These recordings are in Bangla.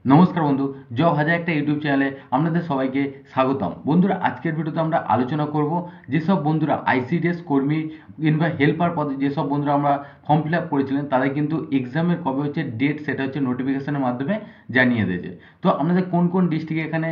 নমস্কার বন্ধু, জব হাজার একটা ইউটিউব চ্যানেলে আপনাদের সবাইকে স্বাগতম। বন্ধুরা, আজকের ভিডিওতে আমরা আলোচনা করব যেসব বন্ধুরা আইসিডিএস কর্মী কিংবা হেল্পার পদে যেসব বন্ধুরা আমরা ফর্ম ফিল আপ করেছিলেন তাদের কিন্তু এক্সামের কবে হচ্ছে ডেট, সেটা হচ্ছে নোটিফিকেশনের মাধ্যমে জানিয়ে দিয়েছে। তো আপনাদের কোন কোন ডিস্ট্রিক্টে এখানে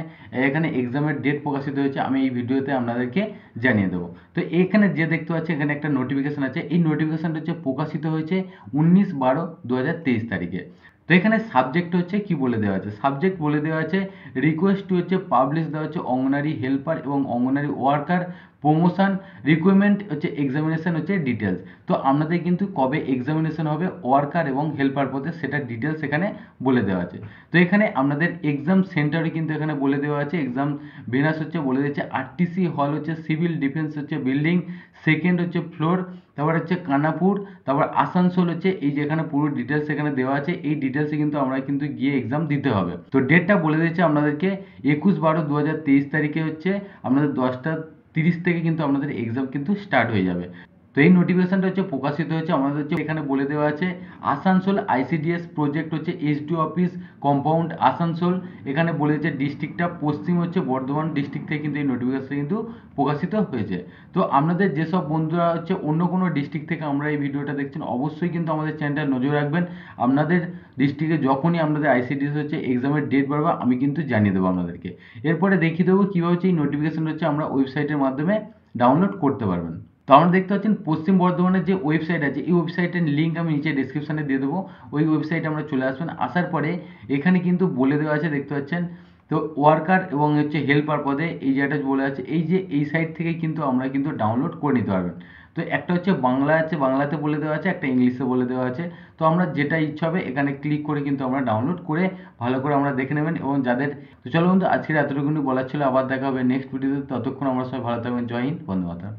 এখানে এক্সামের ডেট প্রকাশিত হয়েছে আমি এই ভিডিওতে আপনাদেরকে জানিয়ে দেবো। তো এখানে যে দেখতে পাচ্ছি এখানে একটা নোটিফিকেশন আছে, এই নোটিফিকেশনটা হচ্ছে প্রকাশিত হয়েছে 19/12/2023 তারিখে। তো এখানে সাবজেক্ট হচ্ছে কি বলে দেওয়া আছে, সাবজেক্ট বলে দেওয়া আছে রিকোয়েস্ট টু হচ্ছে পাবলিশ দেওয়া হচ্ছে অঙ্গনারী হেল্পার এবং অঙ্গনারী ওয়ার্কার প্রমোশন রিক্রুটমেন্ট হচ্ছে এক্সামিনেশন হচ্ছে ডিটেলস। তো আপনাদের কিন্তু কবে এক্সামিনেশন হবে ওয়ার্কার এবং হেল্পার পদে সেটা ডিটেলস এখানে বলে দেওয়া আছে। তো এখানে আপনাদের এক্সাম সেন্টারে কিন্তু এখানে বলে দেওয়া আছে, এক্সাম ভেনাস হচ্ছে বলে দিচ্ছে আরটিসি হল হচ্ছে সিভিল ডিফেন্স হচ্ছে বিল্ডিং, সেকেন্ড হচ্ছে ফ্লোর, তারপর হচ্ছে কানাপুর, তারপর আসানসোল হচ্ছে, এই যেখানে পুরো ডিটেলস এখানে দেওয়া আছে এই ডিটেলসে কিন্তু আমরা কিন্তু গিয়ে এক্সাম দিতে হবে। তো ডেটটা বলে দিচ্ছে আপনাদেরকে 21/12/2023 তারিখে হচ্ছে আপনাদের 10টা 30 থেকে কিন্তু আপনাদের এক্সাম কিন্তু স্টার্ট হয়ে যাবে। তো এই নোটিফিকেশনটা হচ্ছে প্রকাশিত হয়েছে আমাদের হচ্ছে এখানে বলে দেওয়া আছে আসানসোল আইসিডিএস প্রজেক্ট হচ্ছে এসডিও অফিস কম্পাউন্ড আসানসোল। এখানে বলে দিচ্ছে ডিস্ট্রিক্টটা পশ্চিম হচ্ছে বর্ধমান ডিস্ট্রিক্ট থেকে কিন্তু এই নোটিফিকেশন কিন্তু প্রকাশিত হয়েছে। তো আপনাদের যেসব বন্ধুরা হচ্ছে অন্য কোনো ডিস্ট্রিক্ট থেকে আমরা এই ভিডিওটা দেখছেন অবশ্যই কিন্তু আমাদের চ্যানেলটা নজর রাখবেন। আপনাদের ডিস্ট্রিক্টে যখনই আপনাদের আইসিডিএস হচ্ছে এক্সামের ডেট বাড়বে আমি কিন্তু জানিয়ে দেবো আপনাদেরকে। এরপরে দেখিয়ে দেবো কীভাবে হচ্ছে এই নোটিফিকেশন হচ্ছে আমরা ওয়েবসাইটের মাধ্যমে ডাউনলোড করতে পারবেন। তো আপনারা দেখতে পাচ্ছেন পশ্চিম বর্ধমানের যে ওয়েবসাইট আছে এই ওয়েবসাইটের লিঙ্ক আমি নিচে ডেসক্রিপশনে দিয়ে দেবো। ওই ওয়েবসাইটে আমরা চলে আসবেন, আসার পরে এখানে কিন্তু বলে দেওয়া আছে দেখতে পাচ্ছেন। তো ওয়ার্কার এবং হচ্ছে হেল্পার পদে এই যেটা বলে আছে এই যে এই সাইট থেকে কিন্তু আমরা কিন্তু ডাউনলোড করে নিতে পারবেন। তো একটা হচ্ছে বাংলা আছে, বাংলাতে বলে দেওয়া আছে, একটা ইংলিশে বলে দেওয়া আছে। তো আমরা যেটা ইচ্ছা হবে এখানে ক্লিক করে কিন্তু আমরা ডাউনলোড করে ভালো করে আমরা দেখে নেবেন। এবং যাদের, তো চলো বন্ধু আজকের এতটুকুনি বলার ছিল, আবার দেখা হবে নেক্সট ভিডিওতে। ততক্ষণ আমরা সবাই ভালো থাকবেন। জয় হিন্দ, বন্দে মাতরম।